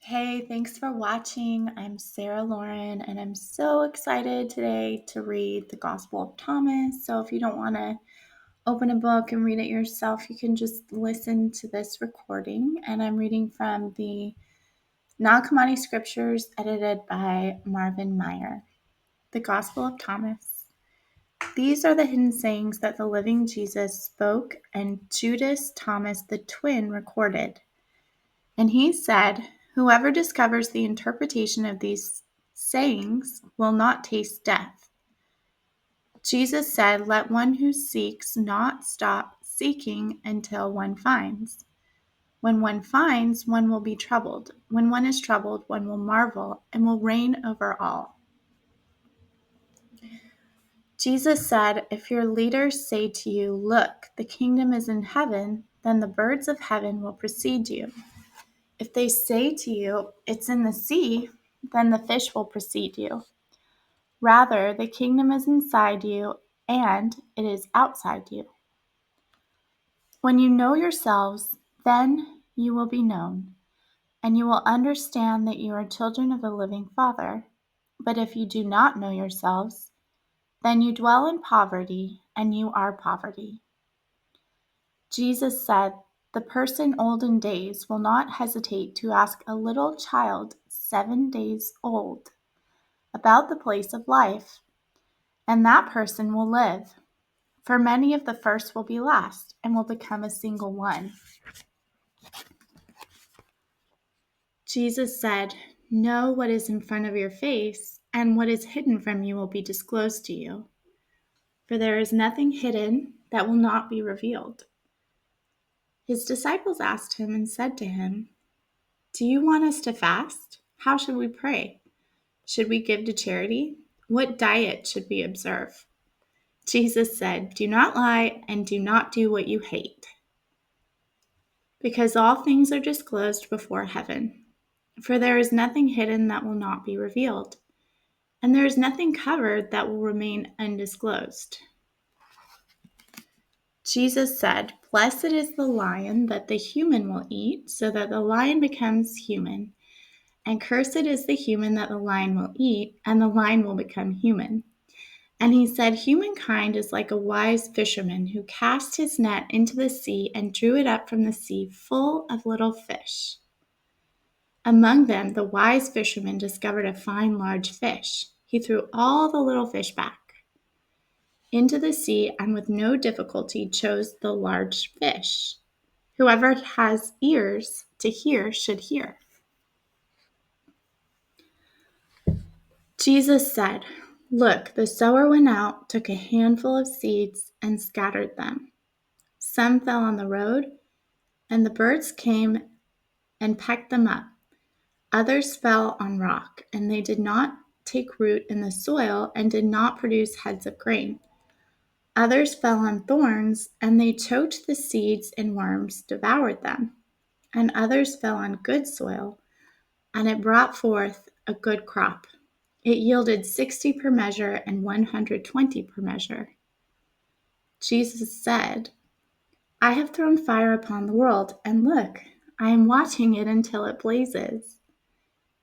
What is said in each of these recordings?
Hey, thanks for watching. I'm Sarah Lauren, and I'm so excited today to read the Gospel of Thomas. So, if you don't want to open a book and read it yourself, you can just listen to this recording. And I'm reading from the Non Commodity Scriptures, edited by Marvin Meyer. The Gospel of Thomas. These are the hidden sayings that the living Jesus spoke, and Judas Thomas the twin recorded. And he said, "Whoever discovers the interpretation of these sayings will not taste death." Jesus said, "Let one who seeks not stop seeking until one finds. When one finds, one will be troubled. When one is troubled, one will marvel and will reign over all." Jesus said, "If your leaders say to you, 'Look, the kingdom is in heaven,' then the birds of heaven will precede you. If they say to you, 'It's in the sea,' then the fish will precede you. Rather, the kingdom is inside you, and it is outside you. When you know yourselves, then you will be known, and you will understand that you are children of the living Father. But if you do not know yourselves, then you dwell in poverty, and you are poverty." Jesus said, "The person old in days will not hesitate to ask a little child 7 days old about the place of life, and that person will live. For many of the first will be last and will become a single one." Jesus said, "Know what is in front of your face, and what is hidden from you will be disclosed to you. For there is nothing hidden that will not be revealed." His disciples asked him and said to him, "Do you want us to fast? How should we pray? Should we give to charity? What diet should we observe?" Jesus said, "Do not lie and do not do what you hate, because all things are disclosed before heaven. For there is nothing hidden that will not be revealed, and there is nothing covered that will remain undisclosed." Jesus said, "Blessed is the lion that the human will eat, so that the lion becomes human. And cursed is the human that the lion will eat, and the lion will become human." And he said, "Humankind is like a wise fisherman who cast his net into the sea and drew it up from the sea full of little fish. Among them, the wise fisherman discovered a fine large fish. He threw all the little fish back into the sea and with no difficulty chose the large fish. Whoever has ears to hear should hear." Jesus said, "Look, the sower went out, took a handful of seeds, and scattered them. Some fell on the road, and the birds came and pecked them up. Others fell on rock, and they did not take root in the soil and did not produce heads of grain. Others fell on thorns, and they choked the seeds, and worms devoured them. And others fell on good soil, and it brought forth a good crop. It yielded 60 per measure and 120 per measure." Jesus said, "I have thrown fire upon the world, and look, I am watching it until it blazes."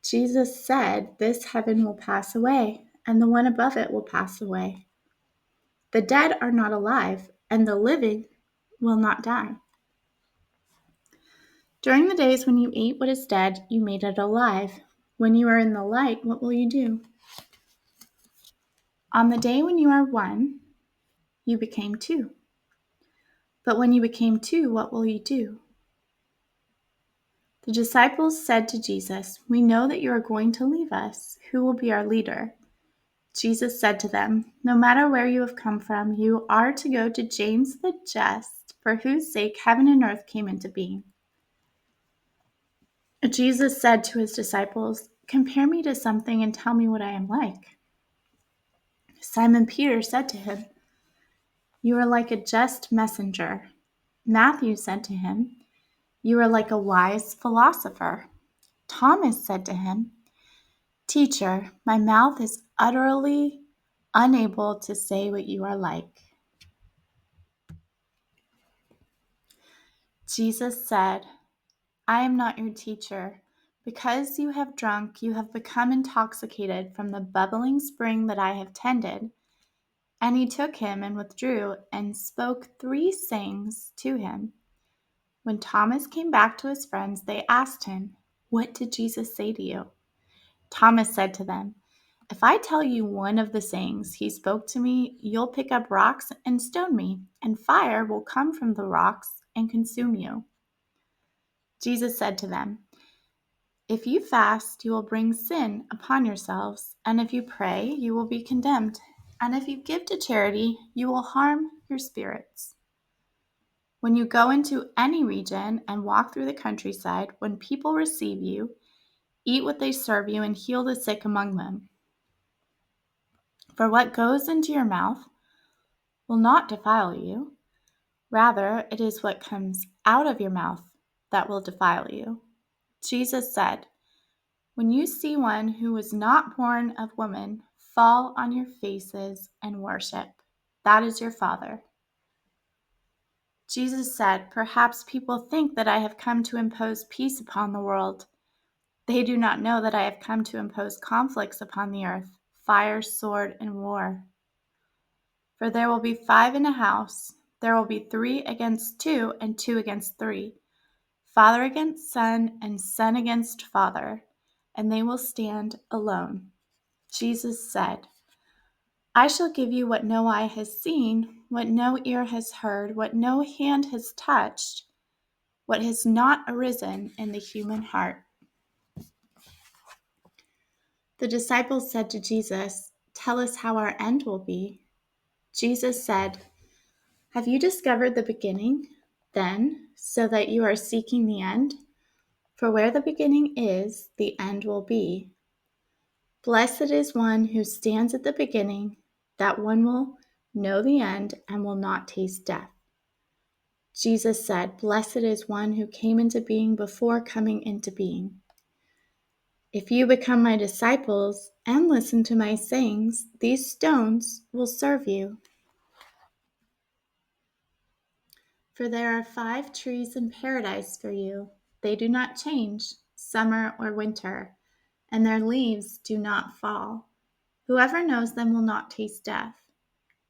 Jesus said, "This heaven will pass away, and the one above it will pass away. The dead are not alive, and the living will not die. During the days when you ate what is dead, you made it alive. When you are in the light, what will you do? On the day when you are one, you became two. But when you became two, what will you do?" The disciples said to Jesus, "We know that you are going to leave us. Who will be our leader?" Jesus said to them, "No matter where you have come from, you are to go to James the Just, for whose sake heaven and earth came into being." Jesus said to his disciples, "Compare me to something and tell me what I am like." Simon Peter said to him, "You are like a just messenger." Matthew said to him, "You are like a wise philosopher." Thomas said to him, "Teacher, my mouth is utterly unable to say what you are like." Jesus said, "I am not your teacher, Because you have drunk, you have become intoxicated from the bubbling spring that I have tended. And he took him and withdrew and spoke 3 sayings to him. When Thomas came back to his friends, they asked him, "What did Jesus say to you?" Thomas said to them, "If I tell you one of the sayings he spoke to me, you'll pick up rocks and stone me, and fire will come from the rocks and consume you." Jesus said to them, "If you fast, you will bring sin upon yourselves, and if you pray, you will be condemned, and if you give to charity, you will harm your spirits. When you go into any region and walk through the countryside, when people receive you, eat what they serve you and heal the sick among them. For what goes into your mouth will not defile you. Rather, it is what comes out of your mouth that will defile you." Jesus said, "When you see one who was not born of woman, fall on your faces and worship. That is your Father." Jesus said, "Perhaps people think that I have come to impose peace upon the world. They do not know that I have come to impose conflicts upon the earth, fire, sword, and war. For there will be 5 in a house. There will be 3 against 2 and 2 against 3. Father against son and son against father, and they will stand alone." Jesus said, "I shall give you what no eye has seen, what no ear has heard, what no hand has touched, what has not arisen in the human heart." The disciples said to Jesus, "Tell us how our end will be." Jesus said, "Have you discovered the beginning, then, so that you are seeking the end? For where the beginning is, the end will be. Blessed is one who stands at the beginning, that one will know the end and will not taste death." Jesus said, "Blessed is one who came into being before coming into being. If you become my disciples and listen to my sayings, these stones will serve you. For there are 5 trees in paradise for you. They do not change, summer or winter, and their leaves do not fall. Whoever knows them will not taste death."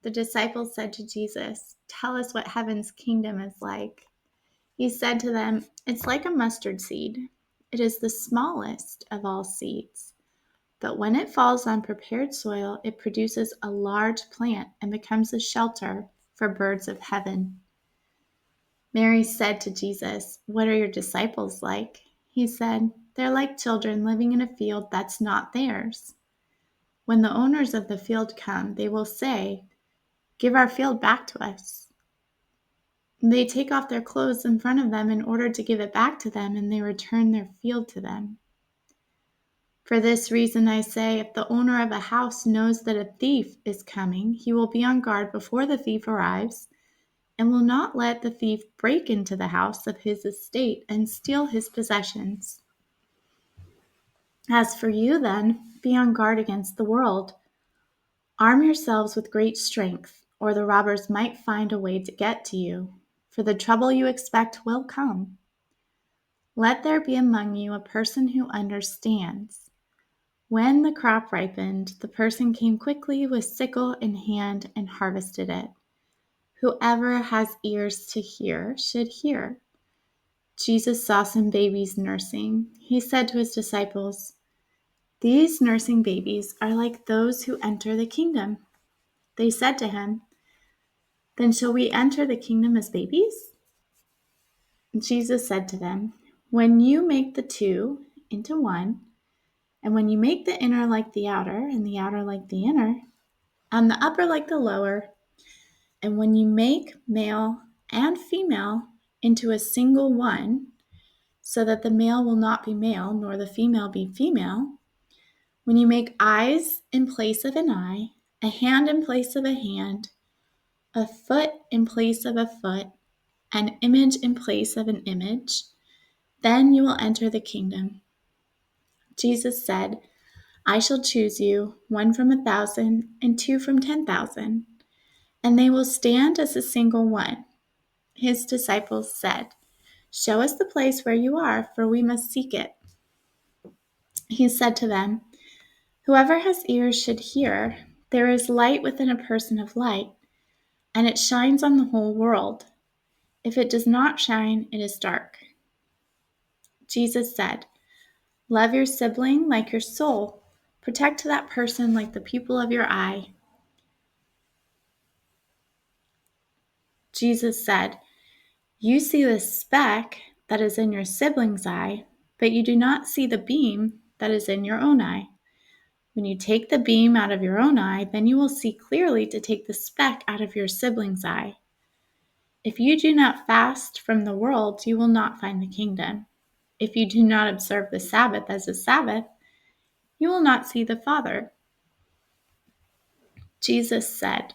The disciples said to Jesus, "Tell us what heaven's kingdom is like." He said to them, "It's like a mustard seed. It is the smallest of all seeds. But when it falls on prepared soil, it produces a large plant and becomes a shelter for birds of heaven." Mary said to Jesus, "What are your disciples like?" He said, "They're like children living in a field that's not theirs. When the owners of the field come, they will say, 'Give our field back to us.' They take off their clothes in front of them in order to give it back to them, and they return their field to them. For this reason I say, if the owner of a house knows that a thief is coming, he will be on guard before the thief arrives, and will not let the thief break into the house of his estate and steal his possessions. As for you, then, be on guard against the world. Arm yourselves with great strength, or the robbers might find a way to get to you, for the trouble you expect will come. Let there be among you a person who understands. When the crop ripened, the person came quickly with sickle in hand and harvested it. Whoever has ears to hear should hear." Jesus saw some babies nursing. He said to his disciples, "These nursing babies are like those who enter the kingdom." They said to him, "Then shall we enter the kingdom as babies?" Jesus said to them, "When you make the 2 into one, and when you make the inner like the outer, and the outer like the inner, and the upper like the lower, and when you make male and female into a single one, so that the male will not be male, nor the female be female, when you make eyes in place of an eye, a hand in place of a hand, a foot in place of a foot, an image in place of an image, then you will enter the kingdom." Jesus said, "I shall choose you, 1 from 1,000 and 2 from 10,000, and they will stand as a single one." His disciples said, "Show us the place where you are, for we must seek it." He said to them, "Whoever has ears should hear. There is light within a person of light, and it shines on the whole world. If it does not shine, it is dark." Jesus said, "Love your sibling like your soul. Protect that person like the pupil of your eye." Jesus said, "You see the speck that is in your sibling's eye, but you do not see the beam that is in your own eye. When you take the beam out of your own eye, then you will see clearly to take the speck out of your sibling's eye. If you do not fast from the world, you will not find the kingdom. If you do not observe the Sabbath as a Sabbath, you will not see the Father." Jesus said,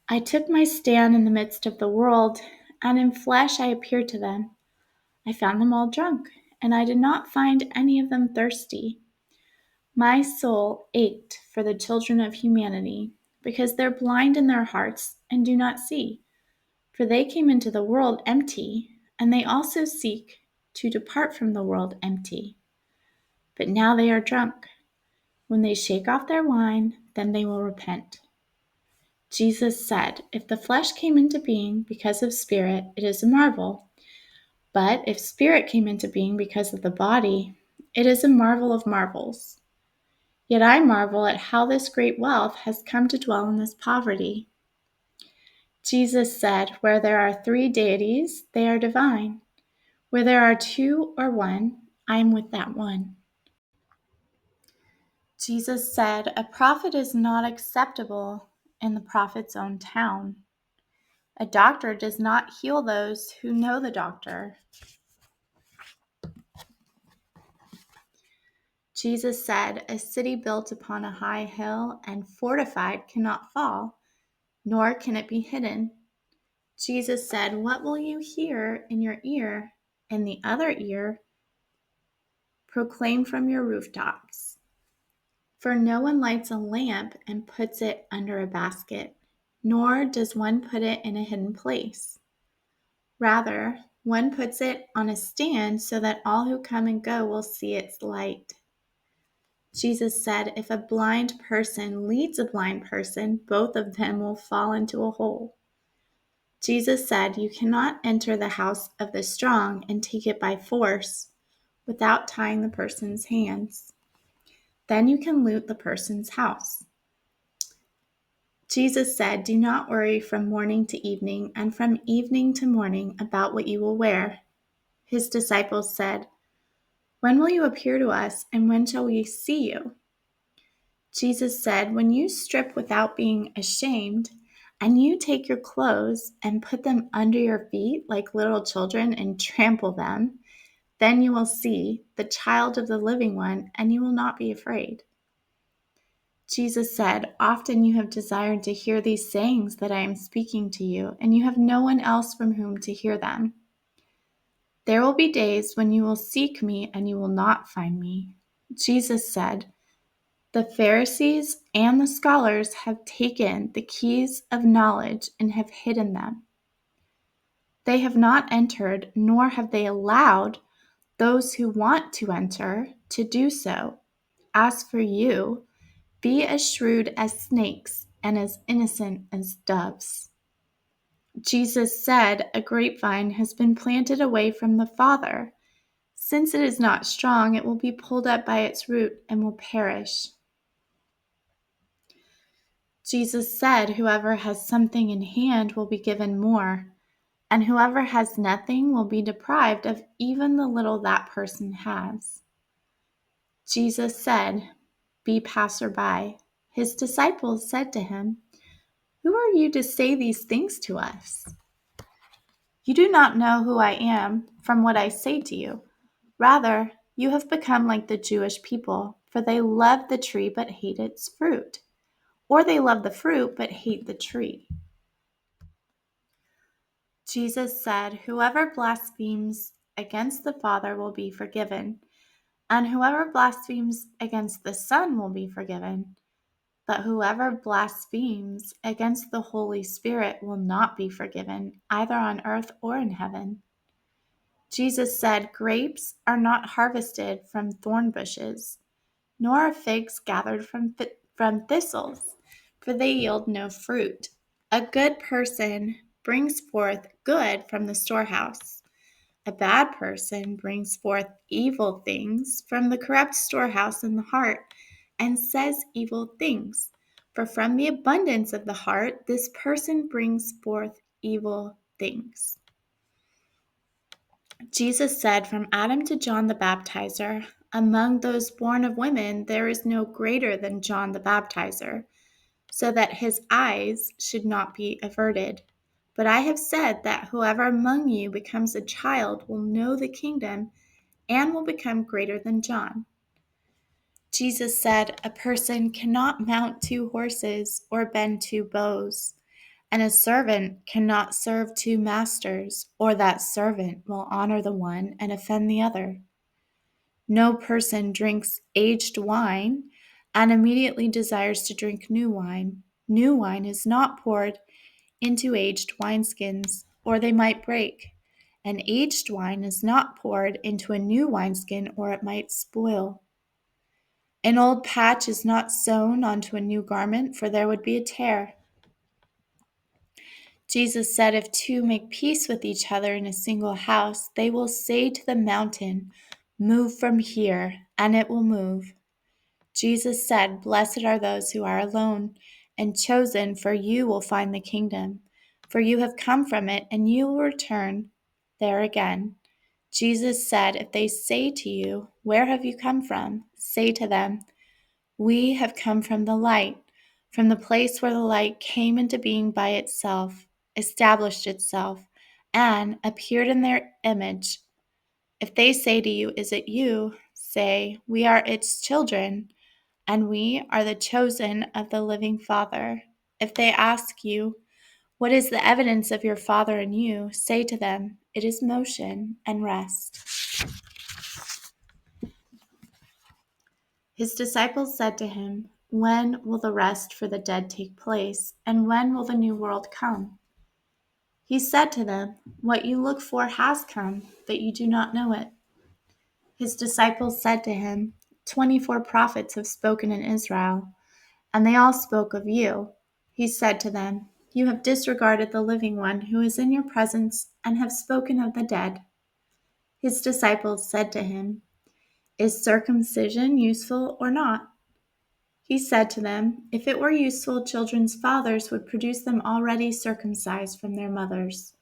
"I took my stand in the midst of the world, and in flesh I appeared to them. I found them all drunk, and I did not find any of them thirsty. My soul ached for the children of humanity, because they're blind in their hearts and do not see. For they came into the world empty, and they also seek to depart from the world empty. But now they are drunk. When they shake off their wine, then they will repent." Jesus said, "If the flesh came into being because of spirit, it is a marvel. But if spirit came into being because of the body, it is a marvel of marvels. Yet I marvel at how this great wealth has come to dwell in this poverty." Jesus said, "Where there are three deities, they are divine. Where there are two or one, I am with that one." Jesus said, "A prophet is not acceptable in the prophet's own town. A doctor does not heal those who know the doctor." Jesus said, "A city built upon a high hill and fortified cannot fall, nor can it be hidden." Jesus said, "What will you hear in your ear, and the other ear proclaim from your rooftops? For no one lights a lamp and puts it under a basket, nor does one put it in a hidden place. Rather, one puts it on a stand so that all who come and go will see its light." Jesus said, "If a blind person leads a blind person, both of them will fall into a hole." Jesus said, "You cannot enter the house of the strong and take it by force without tying the person's hands. Then you can loot the person's house." Jesus said, "Do not worry from morning to evening and from evening to morning about what you will wear." His disciples said, "When will you appear to us, and when shall we see you?" Jesus said, "When you strip without being ashamed, and you take your clothes and put them under your feet like little children and trample them, then you will see the child of the living one, and you will not be afraid." Jesus said, "Often you have desired to hear these sayings that I am speaking to you, and you have no one else from whom to hear them. There will be days when you will seek me and you will not find me." Jesus said, "The Pharisees and the scholars have taken the keys of knowledge and have hidden them. They have not entered, nor have they allowed those who want to enter to do so. As for you, be as shrewd as snakes and as innocent as doves." Jesus said, "A grapevine has been planted away from the Father. Since it is not strong, it will be pulled up by its root and will perish." Jesus said, "Whoever has something in hand will be given more, and whoever has nothing will be deprived of even the little that person has." Jesus said, "Be passerby." His disciples said to him, "Who are you to say these things to us? You do not know who I am from what I say to you. Rather, you have become like the Jewish people, for they love the tree but hate its fruit. Or they love the fruit but hate the tree." Jesus said, "Whoever blasphemes against the Father will be forgiven, and whoever blasphemes against the Son will be forgiven. But whoever blasphemes against the Holy Spirit will not be forgiven, either on earth or in heaven." Jesus said, "Grapes are not harvested from thorn bushes, nor are figs gathered from thistles, for they yield no fruit. A good person brings forth good from the storehouse. A bad person brings forth evil things from the corrupt storehouse in the heart, and says evil things. For from the abundance of the heart, this person brings forth evil things." Jesus said, "From Adam to John the Baptizer, among those born of women, there is no greater than John the Baptizer, so that his eyes should not be averted. But I have said that whoever among you becomes a child will know the kingdom and will become greater than John." Jesus said, "A person cannot mount two horses or bend two bows, and a servant cannot serve two masters, or that servant will honor the one and offend the other. No person drinks aged wine and immediately desires to drink new wine. New wine is not poured into aged wineskins, or they might break. And aged wine is not poured into a new wineskin, or it might spoil. An old patch is not sewn onto a new garment, for there would be a tear." Jesus said, "If two make peace with each other in a single house, they will say to the mountain, 'Move from here,' and it will move." Jesus said, "Blessed are those who are alone and chosen, for you will find the kingdom. For you have come from it, and you will return there again." Jesus said, "If they say to you, 'Where have you come from?' say to them, 'We have come from the light, from the place where the light came into being by itself, established itself, and appeared in their image.' If they say to you, 'Is it you?' say, 'We are its children, and we are the chosen of the living Father.' If they ask you, 'What is the evidence of your Father in you?' say to them, 'It is motion and rest.'" His disciples said to him, "When will the rest for the dead take place, and when will the new world come?" He said to them, "What you look for has come, but you do not know it." His disciples said to him, 24 prophets have spoken in Israel, and they all spoke of you." He said to them, "You have disregarded the living one who is in your presence and have spoken of the dead." His disciples said to him, "Is circumcision useful or not?" He said to them, "If it were useful, children's fathers would produce them already circumcised from their mothers.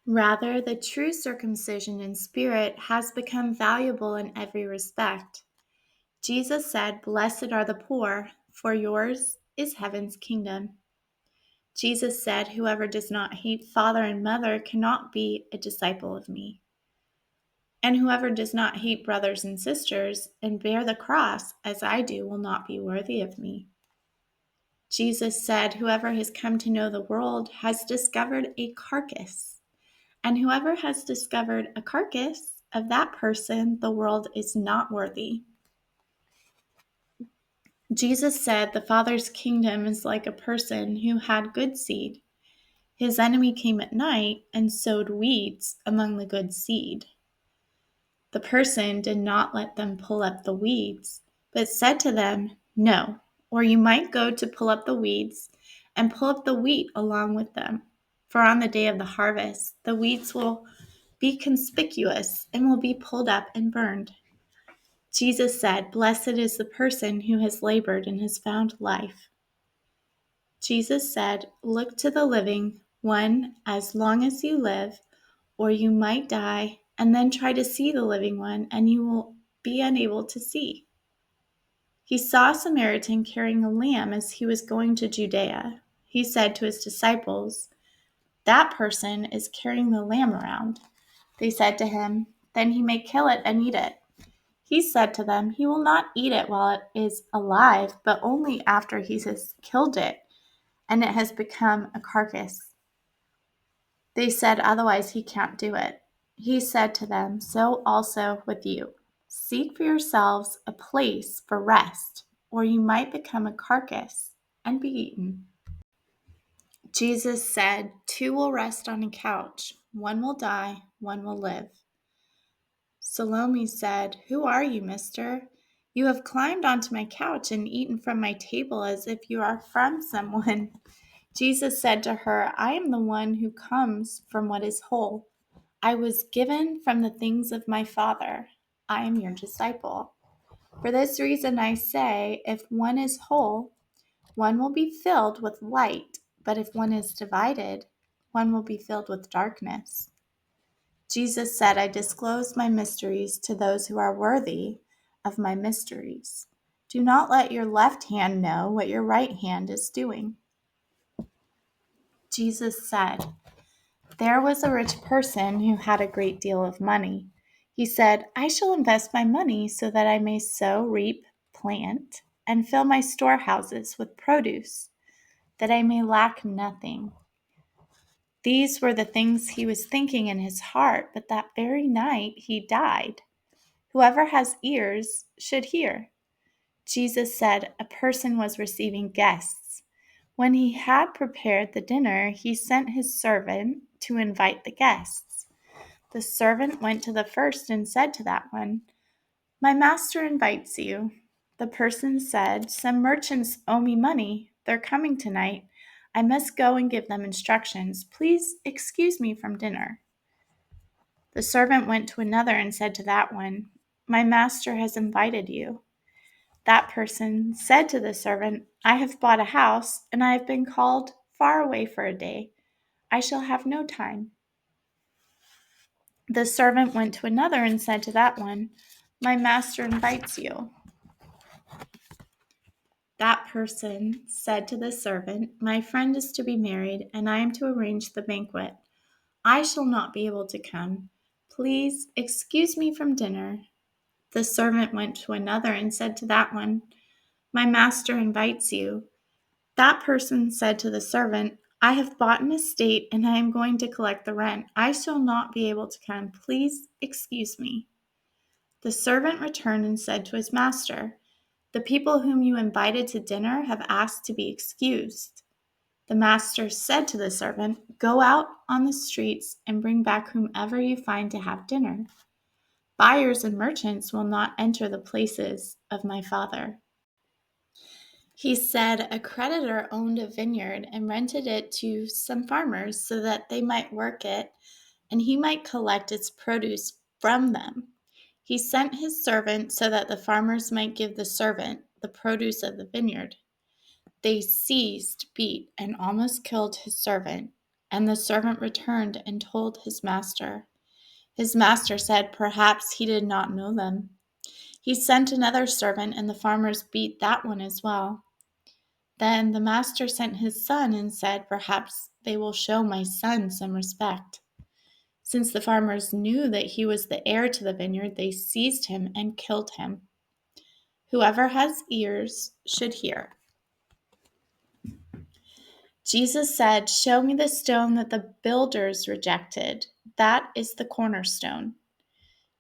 Rather, the true circumcision in spirit has become valuable in every respect." Jesus said, "Blessed are the poor, for yours is heaven's kingdom." Jesus said, "Whoever does not hate father and mother cannot be a disciple of me. And whoever does not hate brothers and sisters and bear the cross as I do will not be worthy of me." Jesus said, "Whoever has come to know the world has discovered a carcass, and whoever has discovered a carcass, of that person the world is not worthy." Jesus said, "The Father's kingdom is like a person who had good seed. His enemy came at night and sowed weeds among the good seed. The person did not let them pull up the weeds, but said to them, 'No, or you might go to pull up the weeds and pull up the wheat along with them. For on the day of the harvest, the weeds will be conspicuous and will be pulled up and burned.'" Jesus said, "Blessed is the person who has labored and has found life." Jesus said, "Look to the living one as long as you live, or you might die, and then try to see the living one, and you will be unable to see." He saw a Samaritan carrying a lamb as he was going to Judea. He said to his disciples, "That person is carrying the lamb around." They said to him, "Then he may kill it and eat it." He said to them, "He will not eat it while it is alive, but only after he has killed it and it has become a carcass." They said, "Otherwise he can't do it." He said to them, "So also with you. Seek for yourselves a place for rest, or you might become a carcass and be eaten." Jesus said, "Two will rest on a couch. One will die, one will live." Salome said, "Who are you, mister? You have climbed onto my couch and eaten from my table as if you are from someone." Jesus said to her, "I am the one who comes from what is whole. I was given from the things of my Father. I am your disciple. For this reason I say, if one is whole, one will be filled with light, but if one is divided, one will be filled with darkness." Jesus said, "I disclose my mysteries to those who are worthy of my mysteries. Do not let your left hand know what your right hand is doing." Jesus said, "There was a rich person who had a great deal of money. He said, 'I shall invest my money so that I may sow, reap, plant, and fill my storehouses with produce, that I may lack nothing.' These were the things he was thinking in his heart, but that very night he died. Whoever has ears should hear." Jesus said a person was receiving guests. When he had prepared the dinner, he sent his servant to invite the guests. The servant went to the first and said to that one, "My master invites you." The person said, "Some merchants owe me money. They're coming tonight. I must go and give them instructions. Please excuse me from dinner." The servant went to another and said to that one, "My master has invited you." That person said to the servant, "I have bought a house, and I have been called far away for a day. I shall have no time." The servant went to another and said to that one, "My master invites you." That person said to the servant, "My friend is to be married, and I am to arrange the banquet. I shall not be able to come. Please excuse me from dinner." The servant went to another and said to that one, "My master invites you." That person said to the servant, "I have bought an estate, and I am going to collect the rent. I shall not be able to come. Please excuse me." The servant returned and said to his master, "The people whom you invited to dinner have asked to be excused." The master said to the servant, "Go out on the streets and bring back whomever you find to have dinner. Buyers and merchants will not enter the places of my Father." He said a creditor owned a vineyard and rented it to some farmers so that they might work it and he might collect its produce from them. He sent his servant so that the farmers might give the servant the produce of the vineyard. They seized, beat, and almost killed his servant, and the servant returned and told his master. His master said, "Perhaps he did not know them." He sent another servant, and the farmers beat that one as well. Then the master sent his son and said, "Perhaps they will show my son some respect." Since the farmers knew that he was the heir to the vineyard, they seized him and killed him. Whoever has ears should hear. Jesus said, "Show me the stone that the builders rejected. That is the cornerstone."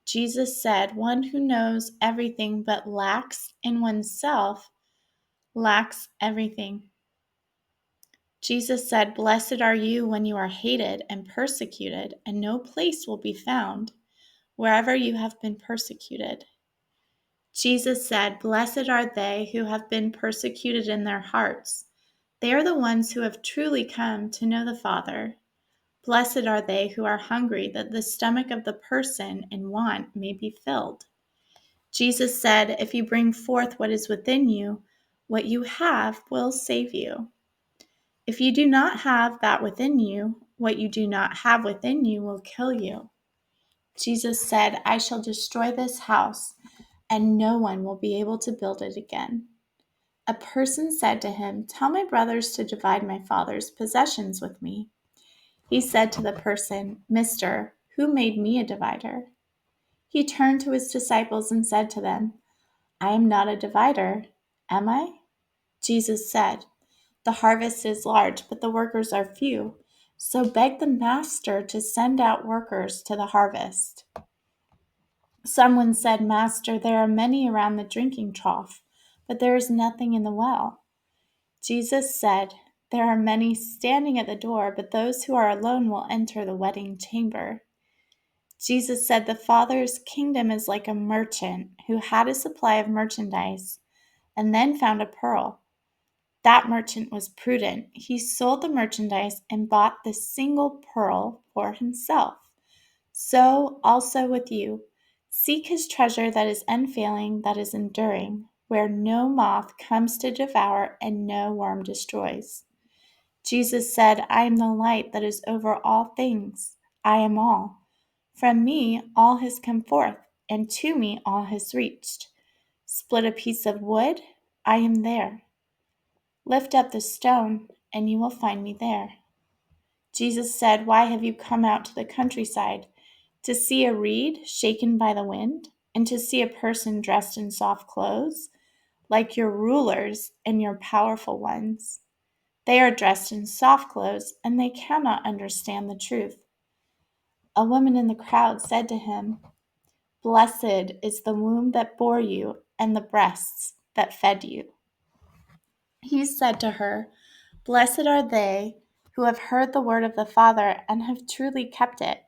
Jesus said, "One who knows everything but lacks in oneself lacks everything." Jesus said, "Blessed are you when you are hated and persecuted, and no place will be found wherever you have been persecuted." Jesus said, "Blessed are they who have been persecuted in their hearts. They are the ones who have truly come to know the Father. Blessed are they who are hungry, that the stomach of the person in want may be filled." Jesus said, "If you bring forth what is within you, what you have will save you. If you do not have that within you, what you do not have within you will kill you." Jesus said, "I shall destroy this house, and no one will be able to build it again." A person said to him, "Tell my brothers to divide my father's possessions with me." He said to the person, "Mister, who made me a divider?" He turned to his disciples and said to them, "I am not a divider, am I?" Jesus said, "The harvest is large, but the workers are few. So beg the master to send out workers to the harvest." Someone said, "Master, there are many around the drinking trough, but there is nothing in the well." Jesus said, There are many standing at the door, but those who are alone will enter the wedding chamber." Jesus said, "The Father's kingdom is like a merchant who had a supply of merchandise and then found a pearl. That merchant was prudent. He sold the merchandise and bought the single pearl for himself. So also with you. Seek his treasure that is unfailing, that is enduring, where no moth comes to devour and no worm destroys." Jesus said, "I am the light that is over all things. I am all. From me all has come forth, and to me all has reached. Split a piece of wood, I am there. Lift up the stone, and you will find me there." Jesus said, "Why have you come out to the countryside? To see a reed shaken by the wind, and to see a person dressed in soft clothes, like your rulers and your powerful ones. They are dressed in soft clothes, and they cannot understand the truth." A woman in the crowd said to him, "Blessed is the womb that bore you and the breasts that fed you." He said to her, "Blessed are they who have heard the word of the Father and have truly kept it.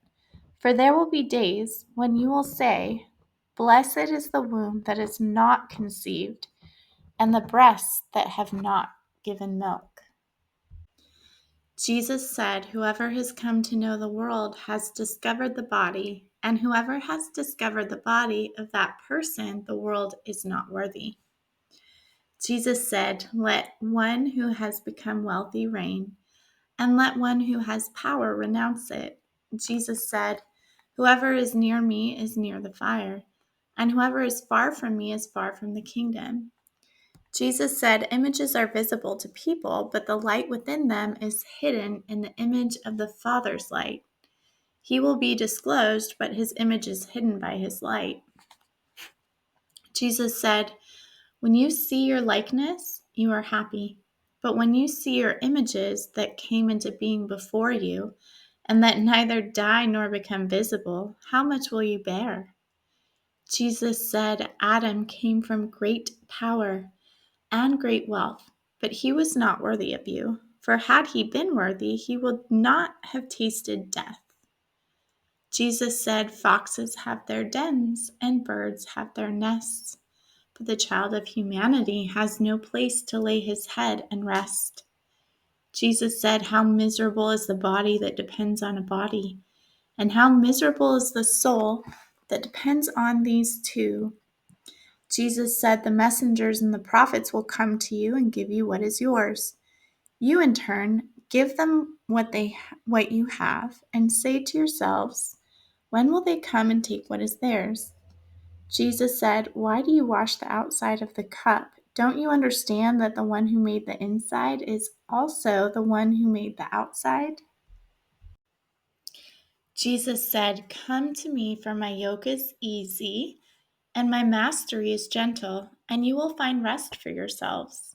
For there will be days when you will say, 'Blessed is the womb that is not conceived, and the breasts that have not given milk.'" Jesus said, "Whoever has come to know the world has discovered the body, and whoever has discovered the body of that person, the world is not worthy." Jesus said, "Let one who has become wealthy reign, and let one who has power renounce it." Jesus said, "Whoever is near me is near the fire, and whoever is far from me is far from the kingdom." Jesus said, "Images are visible to people, but the light within them is hidden in the image of the Father's light. He will be disclosed, but his image is hidden by his light." Jesus said, "When you see your likeness, you are happy. But when you see your images that came into being before you, and that neither die nor become visible, how much will you bear?" Jesus said, "Adam came from great power and great wealth, but he was not worthy of you. For had he been worthy, he would not have tasted death." Jesus said, "Foxes have their dens, and birds have their nests, but the child of humanity has no place to lay his head and rest." Jesus said, "How miserable is the body that depends on a body, and how miserable is the soul that depends on these two." Jesus said, "The messengers and the prophets will come to you and give you what is yours. You, in turn, give them what you have, and say to yourselves, 'When will they come and take what is theirs?'" Jesus said, "Why do you wash the outside of the cup? Don't you understand that the one who made the inside is also the one who made the outside?" Jesus said, "Come to me, for my yoke is easy and my mastery is gentle, and you will find rest for yourselves."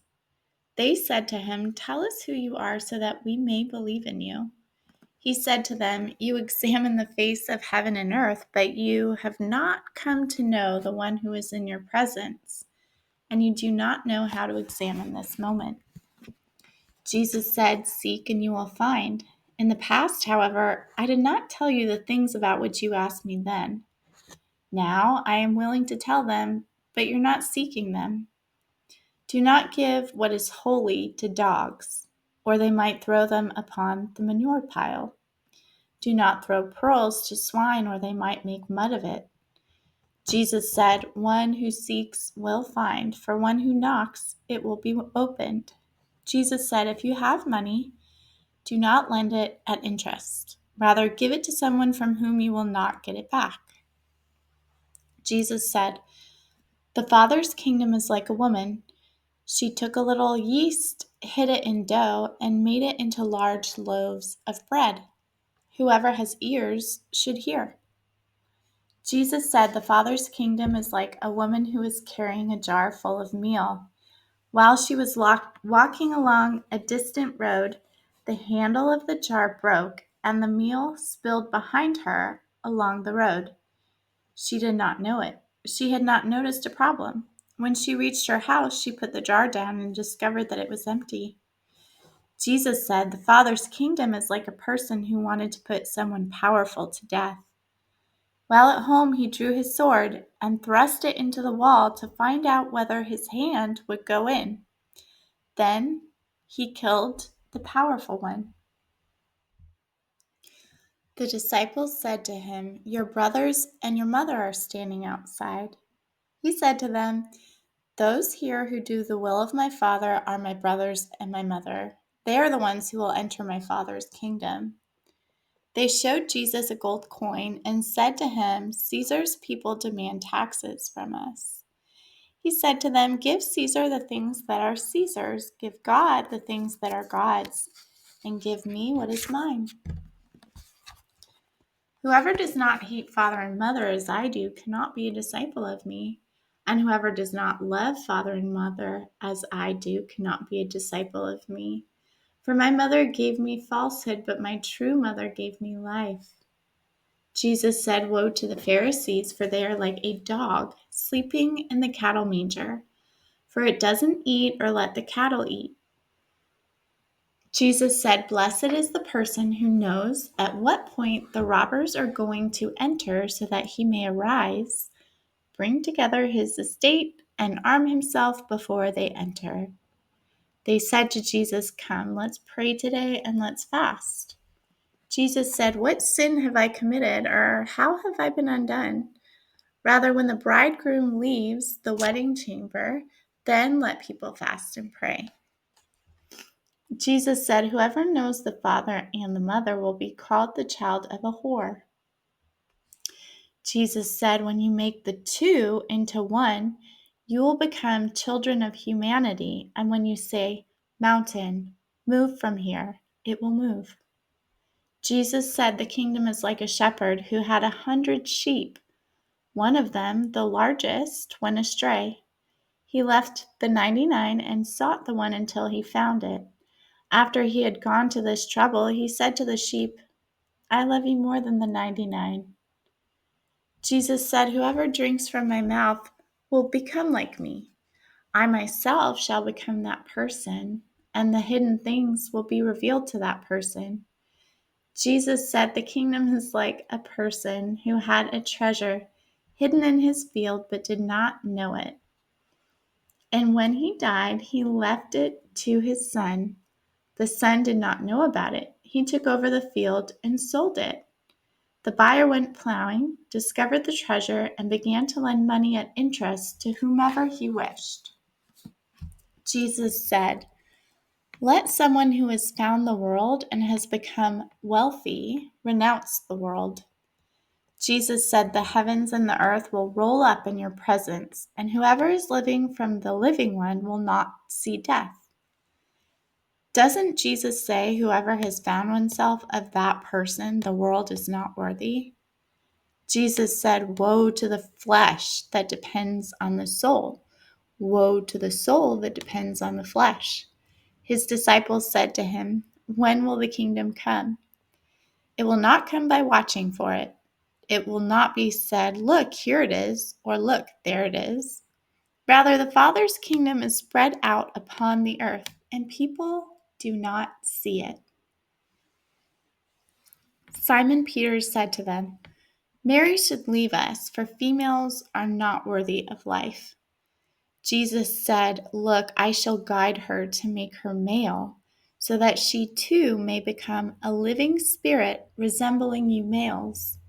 They said to him, "Tell us who you are so that we may believe in you." He said to them, "You examine the face of heaven and earth, but you have not come to know the one who is in your presence, and you do not know how to examine this moment." Jesus said, "Seek and you will find." In the past, however, I did not tell you the things about which you asked me then. Now I am willing to tell them, but you're not seeking them. Do not give what is holy to dogs, or they might throw them upon the manure pile. Do not throw pearls to swine, or they might make mud of it. Jesus said, "One who seeks will find. For one who knocks, it will be opened." Jesus said, "If you have money, do not lend it at interest. Rather, give it to someone from whom you will not get it back." Jesus said, "The Father's kingdom is like a woman. She took a little yeast, hid it in dough, and made it into large loaves of bread. Whoever has ears should hear." Jesus said, "The Father's kingdom is like a woman who was carrying a jar full of meal. While she was walking along a distant road, the handle of the jar broke, and the meal spilled behind her along the road. She did not know it. She had not noticed a problem. When she reached her house, she put the jar down and discovered that it was empty. Jesus said, "The Father's kingdom is like a person who wanted to put someone powerful to death. While at home, he drew his sword and thrust it into the wall to find out whether his hand would go in. Then he killed the powerful one." The disciples said to him, "Your brothers and your mother are standing outside." He said to them, "Those here who do the will of my Father are my brothers and my mother. They are the ones who will enter my Father's kingdom." They showed Jesus a gold coin and said to him, "Caesar's people demand taxes from us." He said to them, "Give Caesar the things that are Caesar's, give God the things that are God's, and give me what is mine. Whoever does not hate father and mother as I do cannot be a disciple of me, and whoever does not love father and mother as I do cannot be a disciple of me. For my mother gave me falsehood, but my true mother gave me life." Jesus said, "Woe to the Pharisees, for they are like a dog sleeping in the cattle manger, for it doesn't eat or let the cattle eat." Jesus said, "Blessed is the person who knows at what point the robbers are going to enter, so that he may arise, bring together his estate, and arm himself before they enter." They said to Jesus, "Come, let's pray today and let's fast." Jesus said, "What sin have I committed, or how have I been undone? Rather, when the bridegroom leaves the wedding chamber, then let people fast and pray." Jesus said, "Whoever knows the father and the mother will be called the child of a whore." Jesus said, "When you make the two into one, you will become children of humanity. And when you say, 'Mountain, move from here,' it will move." Jesus said, "The kingdom is like a shepherd who had 100 sheep. One of them, the largest, went astray. He left the 99 and sought the one until he found it. After he had gone to this trouble, he said to the sheep, 'I love you more than the 99. Jesus said, "Whoever drinks from my mouth will become like me. I myself shall become that person, and the hidden things will be revealed to that person." Jesus said, "The kingdom is like a person who had a treasure hidden in his field but did not know it. And when he died, he left it to his son. The son did not know about it. He took over the field and sold it. The buyer went plowing, discovered the treasure, and began to lend money at interest to whomever he wished." Jesus said, "Let someone who has found the world and has become wealthy renounce the world." Jesus said, "The heavens and the earth will roll up in your presence, and whoever is living from the living one will not see death." Doesn't Jesus say, "Whoever has found oneself of that person, the world is not worthy"? Jesus said, "Woe to the flesh that depends on the soul. Woe to the soul that depends on the flesh." His disciples said to him, "When will the kingdom come?" "It will not come by watching for it. It will not be said, 'Look, here it is,' or 'Look, there it is.' Rather, the Father's kingdom is spread out upon the earth, and people do not see it." Simon Peter said to them, "Mary should leave us, for females are not worthy of life." Jesus said, "Look, I shall guide her to make her male, so that she too may become a living spirit resembling you males.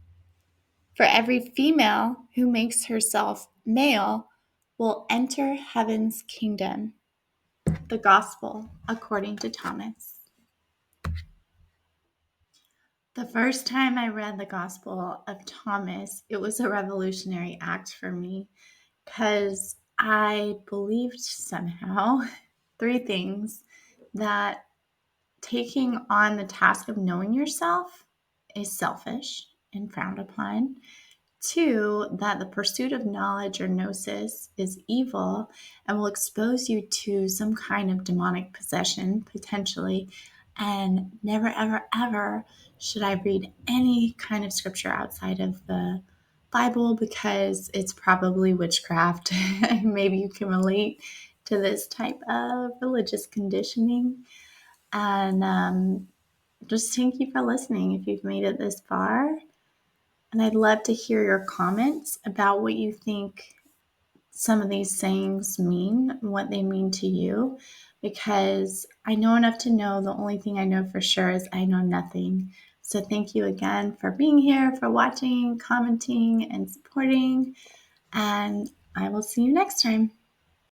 For every female who makes herself male will enter heaven's kingdom." The Gospel according to Thomas. The first time I read the Gospel of Thomas, it was a revolutionary act for me because I believed somehow three things: that taking on the task of knowing yourself is selfish and frowned upon. Two, that the pursuit of knowledge or gnosis is evil and will expose you to some kind of demonic possession, potentially. And never, ever, ever should I read any kind of scripture outside of the Bible because it's probably witchcraft. Maybe you can relate to this type of religious conditioning. And just thank you for listening if you've made it this far. And I'd love to hear your comments about what you think some of these sayings mean, what they mean to you, because I know enough to know the only thing I know for sure is I know nothing. So thank you again for being here, for watching, commenting, and supporting. And I will see you next time.